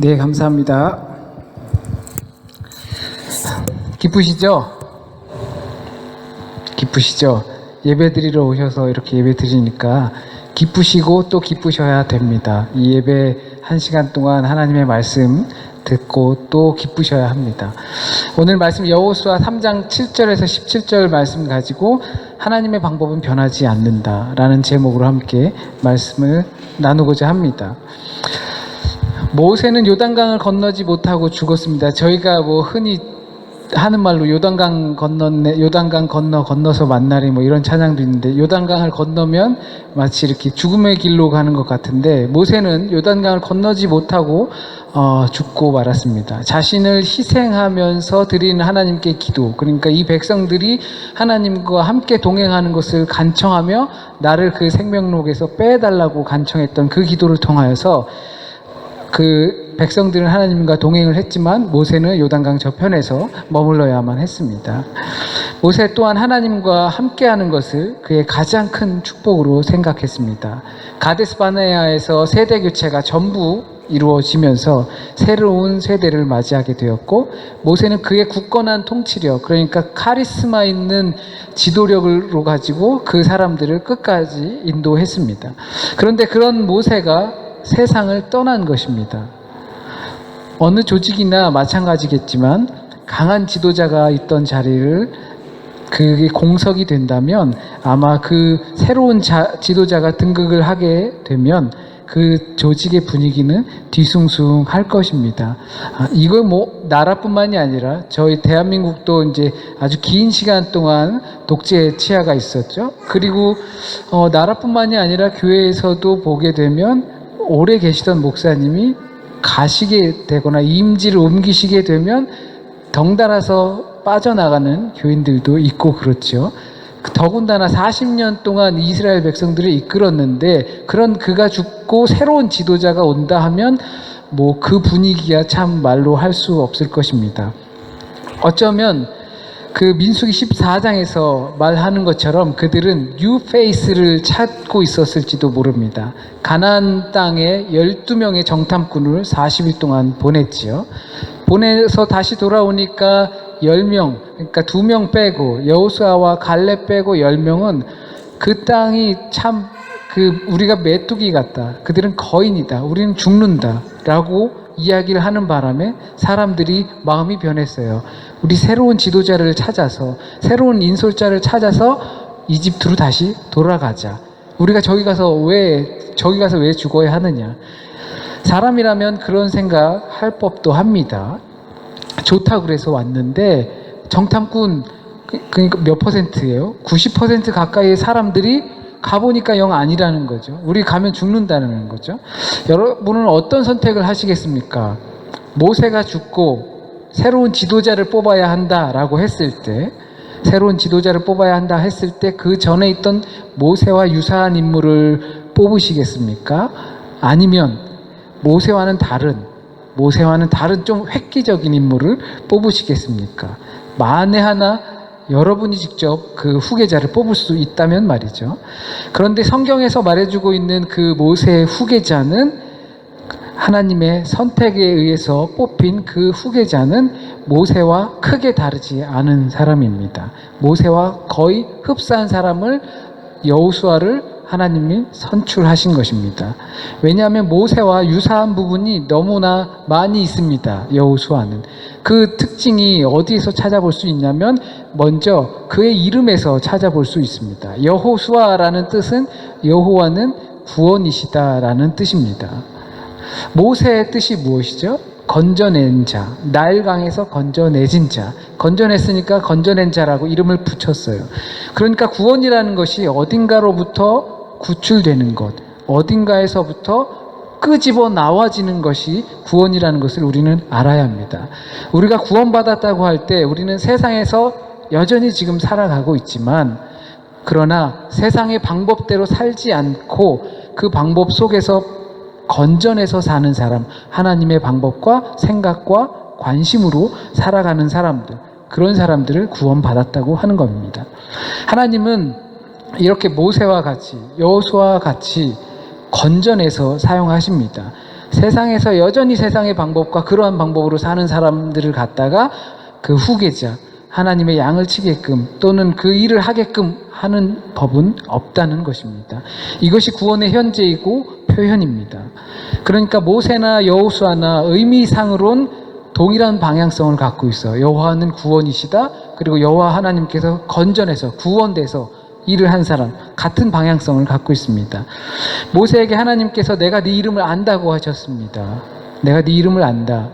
네, 감사합니다. 기쁘시죠? 기쁘시죠? 예배 드리러 오셔서 이렇게 예배 드리니까 기쁘시고 또 기쁘셔야 됩니다. 이 예배 1시간 동안 하나님의 말씀 듣고 또 기쁘셔야 합니다. 오늘 말씀 여호수아 3장 7절에서 17절 말씀 가지고 하나님의 방법은 변하지 않는다라는 제목으로 함께 말씀을 나누고자 합니다. 모세는 요단강을 건너지 못하고 죽었습니다. 저희가 흔히 하는 말로 요단강 건너서 만나리 이런 찬양도 있는데, 요단강을 건너면 마치 이렇게 죽음의 길로 가는 것 같은데, 모세는 요단강을 건너지 못하고 죽고 말았습니다. 자신을 희생하면서 드리는 하나님께 기도, 그러니까 이 백성들이 하나님과 함께 동행하는 것을 간청하며 나를 그 생명록에서 빼달라고 간청했던 그 기도를 통하여서 그 백성들은 하나님과 동행을 했지만 모세는 요단강 저편에서 머물러야만 했습니다. 모세 또한 하나님과 함께하는 것을 그의 가장 큰 축복으로 생각했습니다. 가데스 바네아에서 세대 교체가 전부 이루어지면서 새로운 세대를 맞이하게 되었고, 모세는 그의 굳건한 통치력, 그러니까 카리스마 있는 지도력으로 가지고 그 사람들을 끝까지 인도했습니다. 그런데 그런 모세가 세상을 떠난 것입니다. 어느 조직이나 마찬가지겠지만 강한 지도자가 있던 자리를 그게 공석이 된다면 아마 그 새로운 지도자가 등극을 하게 되면 그 조직의 분위기는 뒤숭숭할 것입니다. 이거 나라뿐만이 아니라 저희 대한민국도 이제 아주 긴 시간 동안 독재 치하가 있었죠. 그리고 나라뿐만이 아니라 교회에서도 보게 되면 오래 계시던 목사님이 가시게 되거나 임지를 옮기시게 되면 덩달아서 빠져나가는 교인들도 있고 그렇죠. 더군다나 40년 동안 이스라엘 백성들을 이끌었는데 그가 죽고 새로운 지도자가 온다 하면 그 분위기야 참 말로 할 수 없을 것입니다. 어쩌면 그 민수기 14장에서 말하는 것처럼 그들은 뉴페이스를 찾고 있었을지도 모릅니다. 가나안 땅에 12명의 정탐꾼을 40일 동안 보냈지요. 보내서 다시 돌아오니까 10명, 그러니까 2명 빼고 여호수아와 갈렙 빼고 10명은 그 땅이 참 우리가 메뚜기 같다, 그들은 거인이다, 우리는 죽는다 라고 이야기를 하는 바람에 사람들이 마음이 변했어요. 우리 새로운 지도자를 찾아서, 새로운 인솔자를 찾아서 이집트로 다시 돌아가자. 우리가 저기 가서 왜 죽어야 하느냐. 사람이라면 그런 생각 할 법도 합니다. 좋다고 그래서 왔는데 정탐꾼 그러니까 몇 %예요? 90% 가까이의 사람들이 가보니까 영 아니라는 거죠. 우리 가면 죽는다는 거죠. 여러분은 어떤 선택을 하시겠습니까? 모세가 죽고 새로운 지도자를 뽑아야 한다라고 했을 때, 그 전에 있던 모세와 유사한 인물을 뽑으시겠습니까? 아니면 모세와는 다른 좀 획기적인 인물을 뽑으시겠습니까? 만에 하나 여러분이 직접 그 후계자를 뽑을 수 있다면 말이죠. 그런데 성경에서 말해주고 있는 그 모세의 후계자는, 하나님의 선택에 의해서 뽑힌 그 후계자는 모세와 크게 다르지 않은 사람입니다. 모세와 거의 흡사한 사람을, 여호수아를 하나님이 선출하신 것입니다. 왜냐하면 모세와 유사한 부분이 너무나 많이 있습니다. 여호수아는 그 특징이 어디에서 찾아볼 수 있냐면 먼저 그의 이름에서 찾아볼 수 있습니다. 여호수아라는 뜻은 여호와는 구원이시다라는 뜻입니다. 모세의 뜻이 무엇이죠? 건져낸 자, 나일강에서 건져내진 자, 건져냈으니까 건져낸 자라고 이름을 붙였어요. 그러니까 구원이라는 것이 어딘가로부터 구출되는 것, 어딘가에서부터 끄집어 나와지는 것이 구원이라는 것을 우리는 알아야 합니다. 우리가 구원받았다고 할 때 우리는 세상에서 여전히 지금 살아가고 있지만, 그러나 세상의 방법대로 살지 않고 그 방법 속에서 건져내서 사는 사람, 하나님의 방법과 생각과 관심으로 살아가는 사람들, 그런 사람들을 구원받았다고 하는 겁니다. 하나님은 이렇게 모세와 같이, 여호수아와 같이 건져내서 사용하십니다. 세상에서 여전히 세상의 방법과 그러한 방법으로 사는 사람들을 갖다가 그 후계자, 하나님의 양을 치게끔 또는 그 일을 하게끔 하는 법은 없다는 것입니다. 이것이 구원의 현재이고 표현입니다. 그러니까 모세나 여호수아나 의미상으론 동일한 방향성을 갖고 있어. 여호와는 구원이시다. 그리고 여호와 하나님께서 건전해서 구원돼서 일을 한 사람, 같은 방향성을 갖고 있습니다. 모세에게 하나님께서 내가 네 이름을 안다고 하셨습니다. 내가 네 이름을 안다.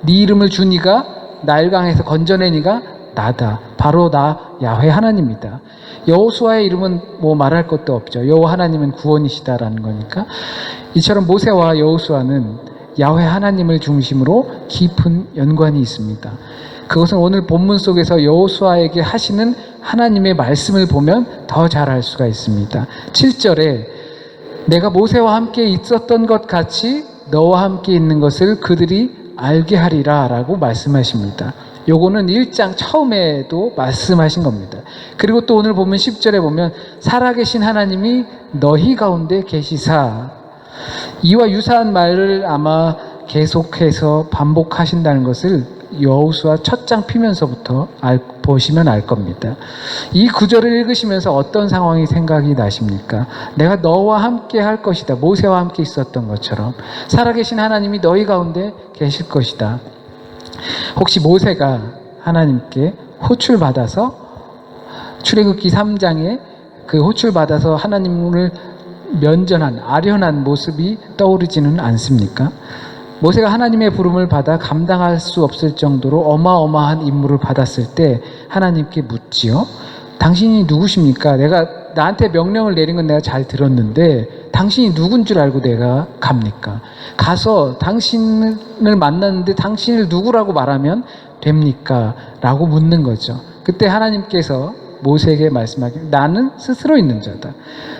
네 이름을 준 이가 나일강에서 건져낸 이가 나다. 바로 나 야훼 하나님이다. 여호수아의 이름은 뭐 말할 것도 없죠. 여호와 하나님은 구원이시다라는 거니까. 이처럼 모세와 여호수아는 야훼 하나님을 중심으로 깊은 연관이 있습니다. 그것은 오늘 본문 속에서 여호수아에게 하시는 하나님의 말씀을 보면 더 잘 알 수가 있습니다. 7절에 내가 모세와 함께 있었던 것 같이 너와 함께 있는 것을 그들이 알게 하리라 라고 말씀하십니다. 요거는 1장 처음에도 말씀하신 겁니다. 그리고 또 오늘 보면 10절에 보면 살아계신 하나님이 너희 가운데 계시사, 이와 유사한 말을 아마 계속해서 반복하신다는 것을 여호수아 첫 장 피면서부터 보시면 알 겁니다. 이 구절을 읽으시면서 어떤 상황이 생각이 나십니까? 내가 너와 함께 할 것이다. 모세와 함께 있었던 것처럼 살아계신 하나님이 너희 가운데 계실 것이다. 혹시 모세가 하나님께 호출받아서 출애굽기 3장에 그 호출받아서 하나님을 면전한 아련한 모습이 떠오르지는 않습니까? 모세가 하나님의 부름을 받아 감당할 수 없을 정도로 어마어마한 임무를 받았을 때 하나님께 묻지요. 당신이 누구십니까? 나한테 명령을 내린 건 내가 잘 들었는데 당신이 누군 줄 알고 내가 갑니까? 가서 당신을 만났는데 당신을 누구라고 말하면 됩니까? 라고 묻는 거죠. 그때 하나님께서 모세에게 말씀하기를 나는 스스로 있는 자다.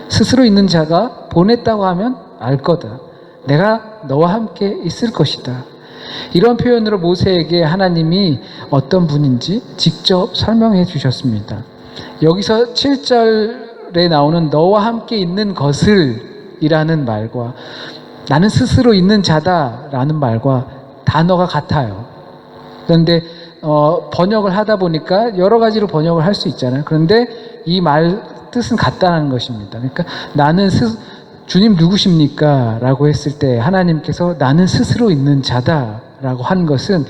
스스로 있는 자가 보냈다고 하면 알 거다. 내가 너와 함께 있을 것이다. 이런 표현으로 모세에게 하나님이 어떤 분인지 직접 설명해 주셨습니다. 여기서 7절에 나오는 너와 함께 있는 것을 이라는 말과 나는 스스로 있는 자다 라는 말과 단어가 같아요. 그런데 번역을 하다 보니까 여러 가지로 번역을 할 수 있잖아요. 그런데 이 말 뜻은 같다는 것입니다. 그러니까 나는 주님 누구십니까? 라고 했을 때 하나님께서 나는 스스로 있는 자다 라고 한 것은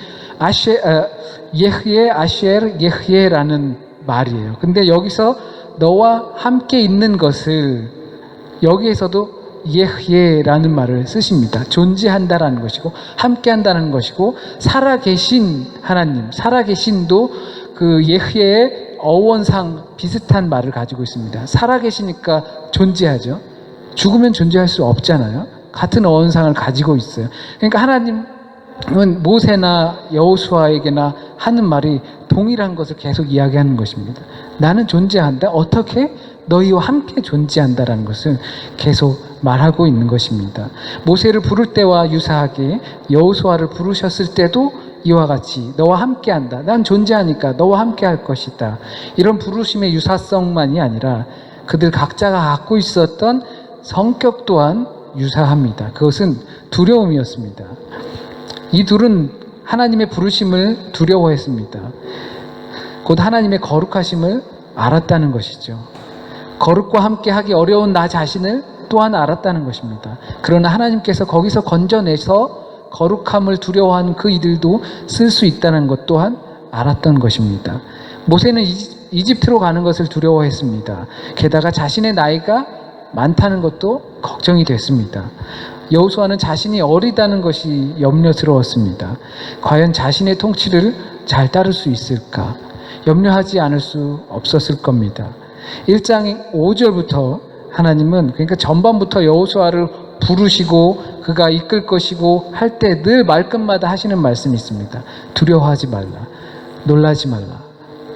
예흐예 아시엘 예흐예라는 말이에요. 근데 여기서 너와 함께 있는 것을 여기에서도 예흐예라는 말을 쓰십니다. 존재한다라는 것이고 함께 한다는 것이고 살아계신 하나님, 살아계신도 그 예흐예의 어원상 비슷한 말을 가지고 있습니다. 살아계시니까 존재하죠. 죽으면 존재할 수 없잖아요. 같은 어원상을 가지고 있어요. 그러니까 하나님은 모세나 여호수아에게나 하는 말이 동일한 것을 계속 이야기하는 것입니다. 나는 존재한다. 어떻게? 너희와 함께 존재한다라는 것을 계속 말하고 있는 것입니다. 모세를 부를 때와 유사하게 여호수아를 부르셨을 때도 이와 같이 너와 함께한다. 난 존재하니까 너와 함께할 것이다. 이런 부르심의 유사성만이 아니라 그들 각자가 갖고 있었던 성격 또한 유사합니다. 그것은 두려움이었습니다. 이 둘은 하나님의 부르심을 두려워했습니다. 곧 하나님의 거룩하심을 알았다는 것이죠. 거룩과 함께 하기 어려운 나 자신을 또한 알았다는 것입니다. 그러나 하나님께서 거기서 건져내서 거룩함을 두려워하는 그 이들도 쓸 수 있다는 것 또한 알았던 것입니다. 모세는 이집트로 가는 것을 두려워했습니다. 게다가 자신의 나이가 많다는 것도 걱정이 됐습니다. 여호수아는 자신이 어리다는 것이 염려스러웠습니다. 과연 자신의 통치를 잘 따를 수 있을까? 염려하지 않을 수 없었을 겁니다. 1장 5절부터 하나님은 그러니까 전반부터 여호수아를 부르시고 그가 이끌 것이고 할 때 늘 말끝마다 하시는 말씀이 있습니다. 두려워하지 말라. 놀라지 말라.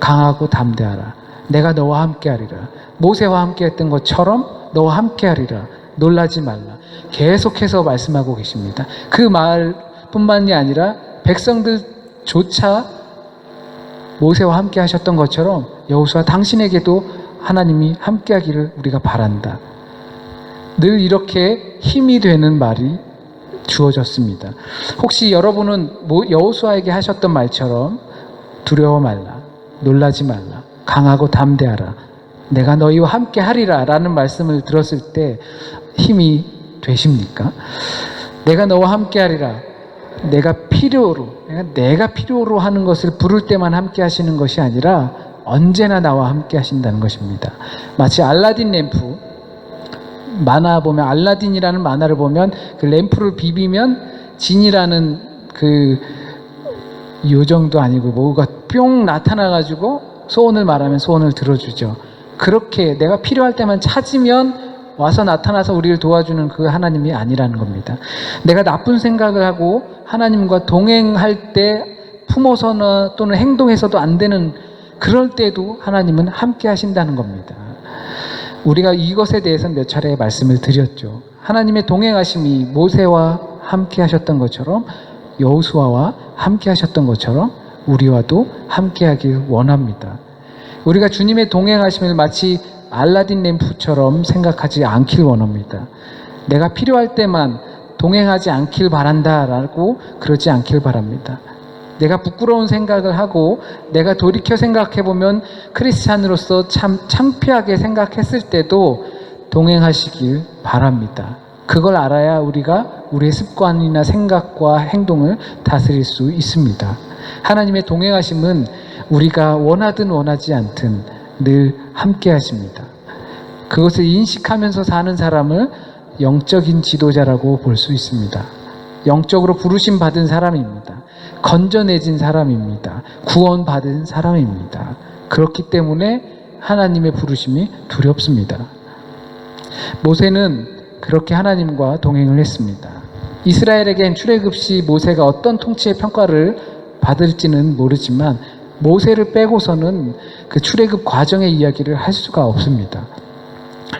강하고 담대하라. 내가 너와 함께하리라. 모세와 함께했던 것처럼 너와 함께하리라. 놀라지 말라. 계속해서 말씀하고 계십니다. 그 말뿐만이 아니라 백성들조차 모세와 함께 하셨던 것처럼 여호수아 당신에게도 하나님이 함께하기를 우리가 바란다. 늘 이렇게 힘이 되는 말이 주어졌습니다. 혹시 여러분은 여호수아에게 하셨던 말처럼 두려워 말라, 놀라지 말라, 강하고 담대하라, 내가 너희와 함께 하리라 라는 말씀을 들었을 때 힘이 되십니까? 내가 너와 함께 하리라, 내가 필요로 하는 것을 부를 때만 함께 하시는 것이 아니라 언제나 나와 함께 하신다는 것입니다. 마치 알라딘 램프, 만화 보면, 알라딘이라는 만화를 보면 그 램프를 비비면 진이라는 그 요정도 아니고 뭐가 뿅 나타나가지고 소원을 말하면 소원을 들어주죠. 그렇게 내가 필요할 때만 찾으면 와서 나타나서 우리를 도와주는 그 하나님이 아니라는 겁니다. 내가 나쁜 생각을 하고 하나님과 동행할 때 품어서나 또는 행동해서도 안 되는 그럴 때도 하나님은 함께 하신다는 겁니다. 우리가 이것에 대해서는 몇 차례 말씀을 드렸죠. 하나님의 동행하심이 모세와 함께 하셨던 것처럼, 여호수아와 함께 하셨던 것처럼 우리와도 함께 하길 원합니다. 우리가 주님의 동행하심을 마치 알라딘 램프처럼 생각하지 않길 원합니다. 내가 필요할 때만 동행하지 않길 바란다라고 그러지 않길 바랍니다. 내가 부끄러운 생각을 하고 내가 돌이켜 생각해보면 크리스찬으로서 참 창피하게 생각했을 때도 동행하시길 바랍니다. 그걸 알아야 우리가 우리의 습관이나 생각과 행동을 다스릴 수 있습니다. 하나님의 동행하심은 우리가 원하든 원하지 않든 늘 함께 하십니다. 그것을 인식하면서 사는 사람을 영적인 지도자라고 볼 수 있습니다. 영적으로 부르심 받은 사람입니다. 건져내진 사람입니다. 구원받은 사람입니다. 그렇기 때문에 하나님의 부르심이 두렵습니다. 모세는 그렇게 하나님과 동행을 했습니다. 이스라엘에겐 출애굽 시 모세가 어떤 통치의 평가를 받을지는 모르지만 모세를 빼고서는 그 출애굽 과정의 이야기를 할 수가 없습니다.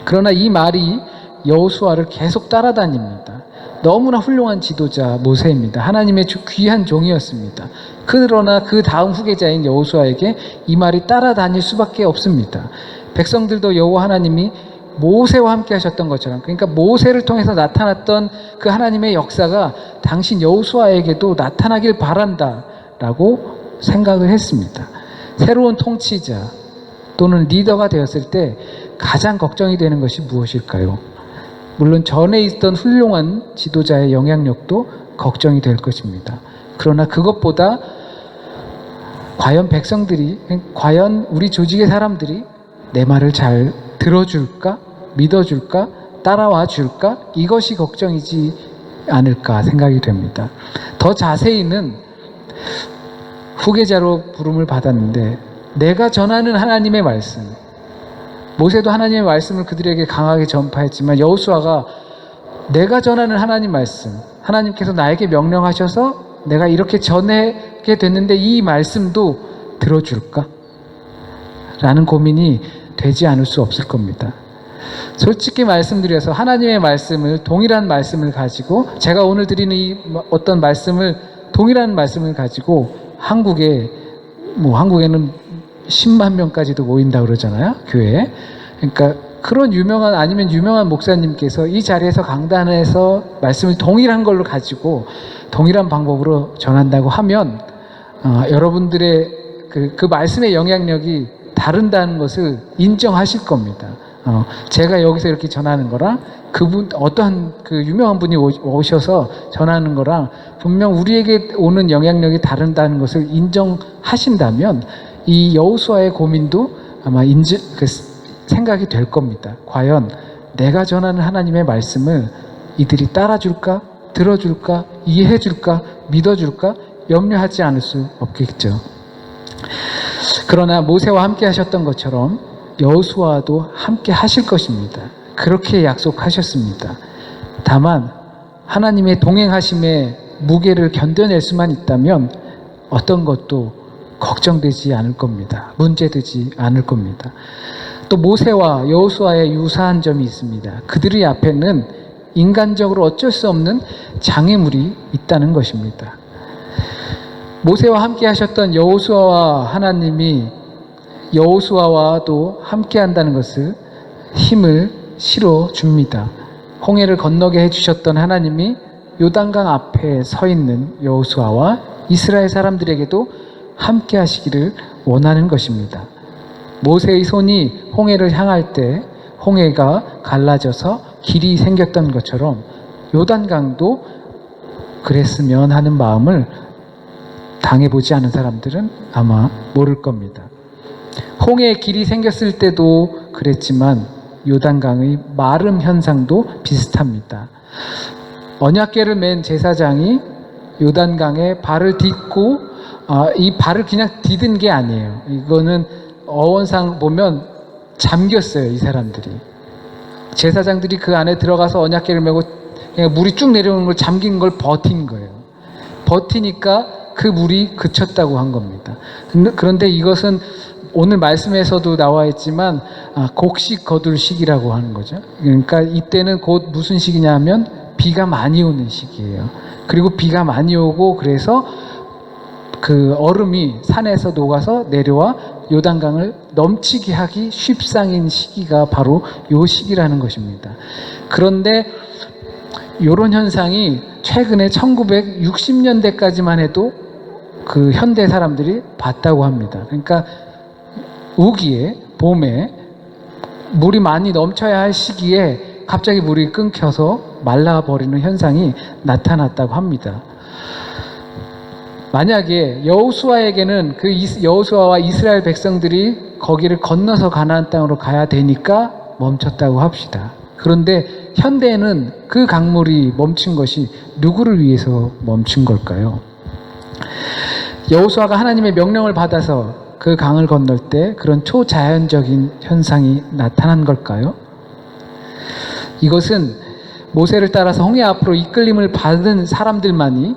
그러나 이 말이 여호수아를 계속 따라다닙니다. 너무나 훌륭한 지도자 모세입니다. 하나님의 귀한 종이었습니다. 그러나 그 다음 후계자인 여호수아에게 이 말이 따라다닐 수밖에 없습니다. 백성들도 여호와 하나님이 모세와 함께 하셨던 것처럼, 그러니까 모세를 통해서 나타났던 그 하나님의 역사가 당신 여호수아에게도 나타나길 바란다라고 생각을 했습니다. 새로운 통치자 또는 리더가 되었을 때 가장 걱정이 되는 것이 무엇일까요? 물론 전에 있던 훌륭한 지도자의 영향력도 걱정이 될 것입니다. 그러나 그것보다 과연 백성들이, 과연 우리 조직의 사람들이 내 말을 잘 들어줄까? 믿어줄까? 따라와 줄까? 이것이 걱정이지 않을까 생각이 됩니다. 더 자세히는 후계자로 부름을 받았는데 내가 전하는 하나님의 말씀, 모세도 하나님의 말씀을 그들에게 강하게 전파했지만 여호수아가 내가 전하는 하나님 말씀, 하나님께서 나에게 명령하셔서 내가 이렇게 전하게 됐는데 이 말씀도 들어줄까? 라는 고민이 되지 않을 수 없을 겁니다. 솔직히 말씀드려서 하나님의 말씀을, 동일한 말씀을 가지고, 제가 오늘 드리는 이 어떤 말씀을, 동일한 말씀을 가지고 한국에는 10만 명까지도 모인다 그러잖아요, 교회에. 그러니까 그런 유명한 목사님께서 이 자리에서 강단에서 말씀을 동일한 걸로 가지고 동일한 방법으로 전한다고 하면 여러분들의 그 말씀의 영향력이 다른다는 것을 인정하실 겁니다. 제가 여기서 이렇게 전하는 거랑 어떠한 그 유명한 분이 오셔서 전하는 거랑 분명 우리에게 오는 영향력이 다른다는 것을 인정하신다면 이 여호수아의 고민도 아마 생각이 될 겁니다. 과연 내가 전하는 하나님의 말씀을 이들이 따라줄까? 들어줄까? 이해해줄까? 믿어줄까? 염려하지 않을 수 없겠죠. 그러나 모세와 함께 하셨던 것처럼 여호수아도 함께 하실 것입니다. 그렇게 약속하셨습니다. 다만 하나님의 동행하심의 무게를 견뎌낼 수만 있다면 어떤 것도 걱정되지 않을 겁니다. 문제되지 않을 겁니다. 또 모세와 여호수아의 유사한 점이 있습니다. 그들의 앞에는 인간적으로 어쩔 수 없는 장애물이 있다는 것입니다. 모세와 함께 하셨던 여호수아와 하나님이 여호수아와도 함께 한다는 것을 힘을 실어줍니다. 홍해를 건너게 해주셨던 하나님이 요단강 앞에 서 있는 여호수아와 이스라엘 사람들에게도 함께 하시기를 원하는 것입니다. 모세의 손이 홍해를 향할 때 홍해가 갈라져서 길이 생겼던 것처럼 요단강도 그랬으면 하는 마음을 당해보지 않은 사람들은 아마 모를 겁니다. 홍해에 길이 생겼을 때도 그랬지만 요단강의 마름 현상도 비슷합니다. 언약궤를 맨 제사장이 요단강에 발을 딛고 이 발을 그냥 디딘 게 아니에요. 이거는 어원상 보면 잠겼어요. 이 사람들이. 제사장들이 그 안에 들어가서 언약궤를 메고 그냥 물이 쭉 내려오는 걸 잠긴 걸 버틴 거예요. 버티니까 그 물이 그쳤다고 한 겁니다. 그런데 이것은 오늘 말씀에서도 나와 있지만 곡식 거둘 시기라고 하는 거죠. 그러니까 이때는 곧 무슨 시기냐 하면 비가 많이 오는 시기예요. 그리고 비가 많이 오고 그래서 그 얼음이 산에서 녹아서 내려와 요단강을 넘치게 하기 쉽상인 시기가 바로 요 시기라는 것입니다. 그런데 이런 현상이 최근에 1960년대까지만 해도 그 현대 사람들이 봤다고 합니다. 그러니까 우기에 봄에 물이 많이 넘쳐야 할 시기에 갑자기 물이 끊겨서 말라버리는 현상이 나타났다고 합니다. 만약에 여호수아에게는 그 여호수아와 이스라엘 백성들이 거기를 건너서 가나안 땅으로 가야 되니까 멈췄다고 합시다. 그런데 현대에는 그 강물이 멈춘 것이 누구를 위해서 멈춘 걸까요? 여호수아가 하나님의 명령을 받아서 그 강을 건널 때 그런 초자연적인 현상이 나타난 걸까요? 이것은 모세를 따라서 홍해 앞으로 이끌림을 받은 사람들만이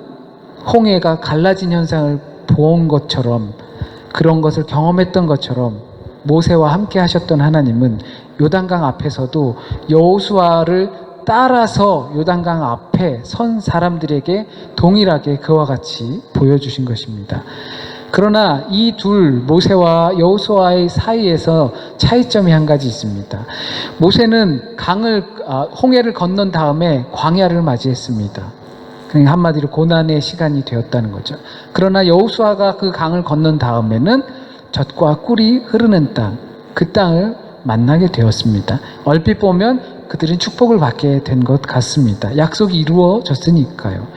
홍해가 갈라진 현상을 본 것처럼, 그런 것을 경험했던 것처럼 모세와 함께 하셨던 하나님은 요단강 앞에서도 여호수아를 따라서 요단강 앞에 선 사람들에게 동일하게 그와 같이 보여주신 것입니다. 그러나 이 둘 모세와 여호수아의 사이에서 차이점이 한 가지 있습니다. 모세는 홍해를 건넌 다음에 광야를 맞이했습니다. 그러니까 한마디로 고난의 시간이 되었다는 거죠. 그러나 여호수아가 그 강을 건넌 다음에는 젖과 꿀이 흐르는 땅, 그 땅을 만나게 되었습니다. 얼핏 보면 그들은 축복을 받게 된 것 같습니다. 약속이 이루어졌으니까요.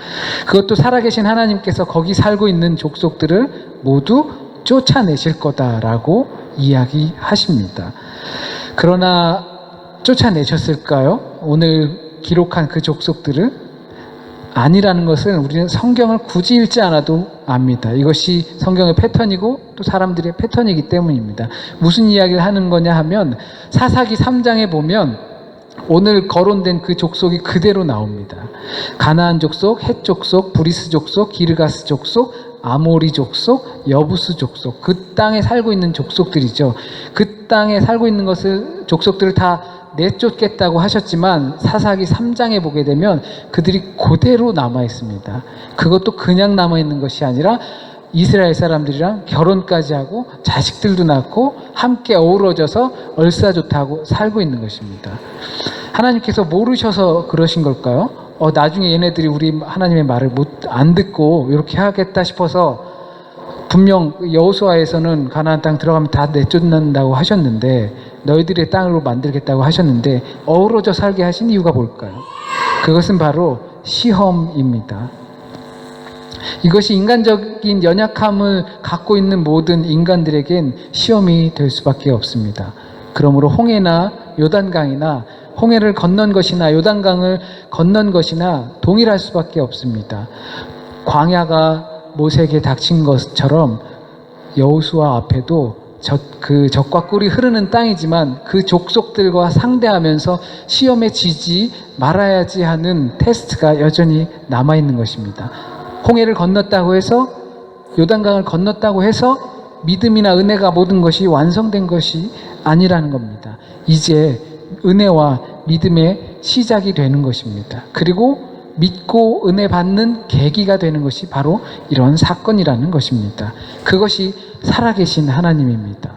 그것도 살아계신 하나님께서 거기 살고 있는 족속들을 모두 쫓아내실 거다라고 이야기하십니다. 그러나 쫓아내셨을까요? 오늘 기록한 그 족속들을? 아니라는 것을 우리는 성경을 굳이 읽지 않아도 압니다. 이것이 성경의 패턴이고 또 사람들의 패턴이기 때문입니다. 무슨 이야기를 하는 거냐 하면 사사기 3장에 보면 오늘 거론된 그 족속이 그대로 나옵니다. 가나안 족속, 헷 족속, 브리스 족속, 기르가스 족속, 아모리 족속, 여부스 족속, 그 땅에 살고 있는 족속들이죠. 그 땅에 살고 있는 족속들을 다 내쫓겠다고 하셨지만 사사기 3장에 보게 되면 그들이 그대로 남아 있습니다. 그것도 그냥 남아 있는 것이 아니라 이스라엘 사람들이랑 결혼까지 하고 자식들도 낳고 함께 어우러져서 얼싸좋다고 살고 있는 것입니다. 하나님께서 모르셔서 그러신 걸까요? 나중에 얘네들이 우리 하나님의 말을 안 듣고 이렇게 하겠다 싶어서 분명 여호수아에서는 가나안 땅 들어가면 다 내쫓는다고 하셨는데 너희들의 땅으로 만들겠다고 하셨는데 어우러져 살게 하신 이유가 뭘까요? 그것은 바로 시험입니다. 이것이 인간적인 연약함을 갖고 있는 모든 인간들에겐 시험이 될 수밖에 없습니다. 그러므로 홍해나 요단강이나 홍해를 건넌 것이나 요단강을 건넌 것이나 동일할 수밖에 없습니다. 광야가 모세에게 닥친 것처럼 여호수아 앞에도 그 젖과 꿀이 흐르는 땅이지만 그 족속들과 상대하면서 시험에 지지 말아야지 하는 테스트가 여전히 남아있는 것입니다. 홍해를 건넜다고 해서 요단강을 건넜다고 해서 믿음이나 은혜가 모든 것이 완성된 것이 아니라는 겁니다. 이제 은혜와 믿음의 시작이 되는 것입니다. 그리고 믿고 은혜 받는 계기가 되는 것이 바로 이런 사건이라는 것입니다. 그것이 살아계신 하나님입니다.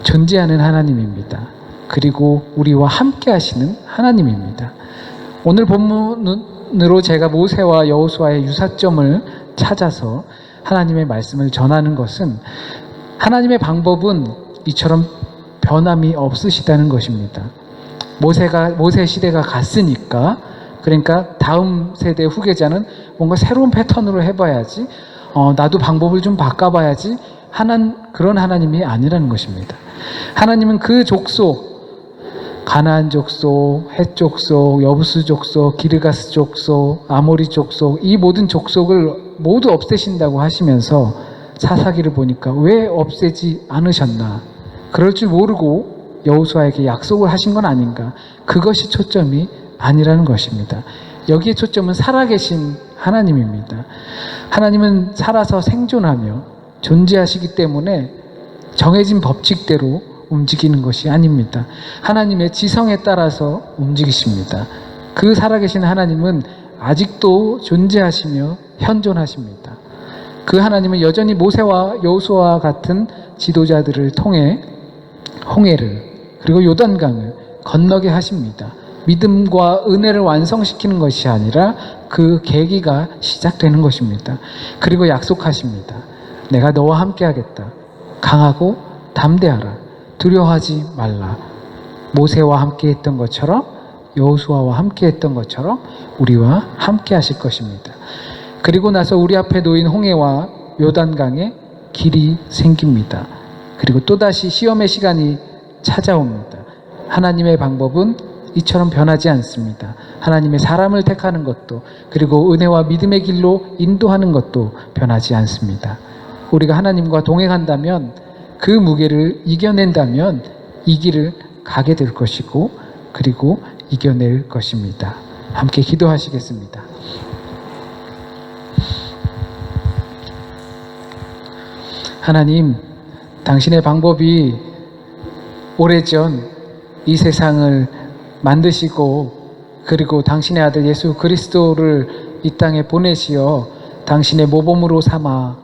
존재하는 하나님입니다. 그리고 우리와 함께 하시는 하나님입니다. 오늘 본문은 오늘로 제가 모세와 여호수아의 유사점을 찾아서 하나님의 말씀을 전하는 것은 하나님의 방법은 이처럼 변함이 없으시다는 것입니다. 모세 시대가 갔으니까, 그러니까 다음 세대 후계자는 뭔가 새로운 패턴으로 해봐야지, 나도 방법을 좀 바꿔봐야지 하는 그런 하나님이 아니라는 것입니다. 하나님은 그 족속, 가나안 족속, 헷 족속, 여부스 족속, 기르가스 족속, 아모리 족속, 이 모든 족속을 모두 없애신다고 하시면서 사사기를 보니까 왜 없애지 않으셨나? 그럴 줄 모르고 여호수아에게 약속을 하신 건 아닌가? 그것이 초점이 아니라는 것입니다. 여기에 초점은 살아계신 하나님입니다. 하나님은 살아서 생존하며 존재하시기 때문에 정해진 법칙대로 움직이는 것이 아닙니다. 하나님의 지성에 따라서 움직이십니다. 그 살아계신 하나님은 아직도 존재하시며 현존하십니다. 그 하나님은 여전히 모세와 여호수아와 같은 지도자들을 통해 홍해를 그리고 요단강을 건너게 하십니다. 믿음과 은혜를 완성시키는 것이 아니라 그 계기가 시작되는 것입니다. 그리고 약속하십니다. 내가 너와 함께 하겠다. 강하고 담대하라. 두려워하지 말라. 모세와 함께 했던 것처럼, 여호수아와 함께 했던 것처럼 우리와 함께 하실 것입니다. 그리고 나서 우리 앞에 놓인 홍해와 요단강에 길이 생깁니다. 그리고 또다시 시험의 시간이 찾아옵니다. 하나님의 방법은 이처럼 변하지 않습니다. 하나님의 사람을 택하는 것도, 그리고 은혜와 믿음의 길로 인도하는 것도 변하지 않습니다. 우리가 하나님과 동행한다면, 그 무게를 이겨낸다면 이 길을 가게 될 것이고, 그리고 이겨낼 것입니다. 함께 기도하시겠습니다. 하나님, 당신의 방법이 오래전 이 세상을 만드시고, 그리고 당신의 아들 예수 그리스도를 이 땅에 보내시어 당신의 모범으로 삼아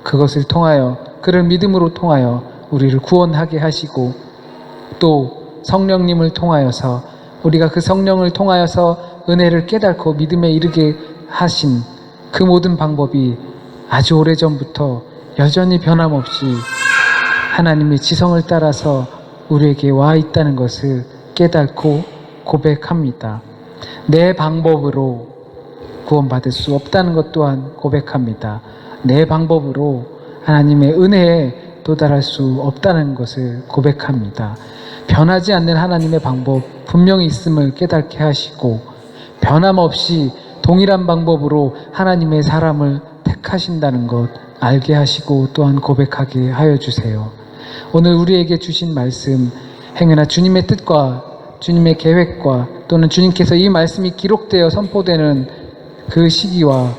그것을 통하여, 그를 믿음으로 통하여 우리를 구원하게 하시고, 또 성령님을 통하여서 우리가 그 성령을 통하여서 은혜를 깨닫고 믿음에 이르게 하신 그 모든 방법이 아주 오래전부터 여전히 변함없이 하나님의 지성을 따라서 우리에게 와 있다는 것을 깨닫고 고백합니다. 내 방법으로 구원받을 수 없다는 것 또한 고백합니다. 내 방법으로 하나님의 은혜에 도달할 수 없다는 것을 고백합니다. 변하지 않는 하나님의 방법 분명히 있음을 깨닫게 하시고, 변함없이 동일한 방법으로 하나님의 사람을 택하신다는 것 알게 하시고 또한 고백하게 하여 주세요. 오늘 우리에게 주신 말씀, 행여나 주님의 뜻과 주님의 계획과 또는 주님께서 이 말씀이 기록되어 선포되는 그 시기와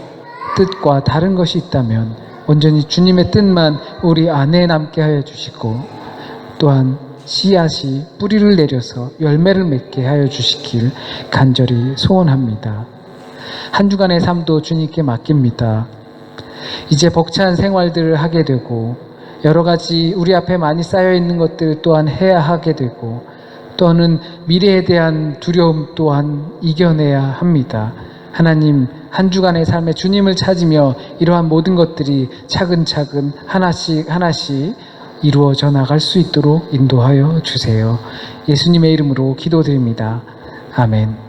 뜻과 다른 것이 있다면 온전히 주님의 뜻만 우리 안에 남게 하여 주시고, 또한 씨앗이 뿌리를 내려서 열매를 맺게 하여 주시길 간절히 소원합니다. 한 주간의 삶도 주님께 맡깁니다. 이제 벅찬 생활들을 하게 되고, 여러 가지 우리 앞에 많이 쌓여 있는 것들 또한 해야 하게 되고, 또는 미래에 대한 두려움 또한 이겨내야 합니다. 하나님, 한 주간의 삶에 주님을 찾으며 이러한 모든 것들이 차근차근 하나씩 이루어져 나갈 수 있도록 인도하여 주세요. 예수님의 이름으로 기도드립니다. 아멘.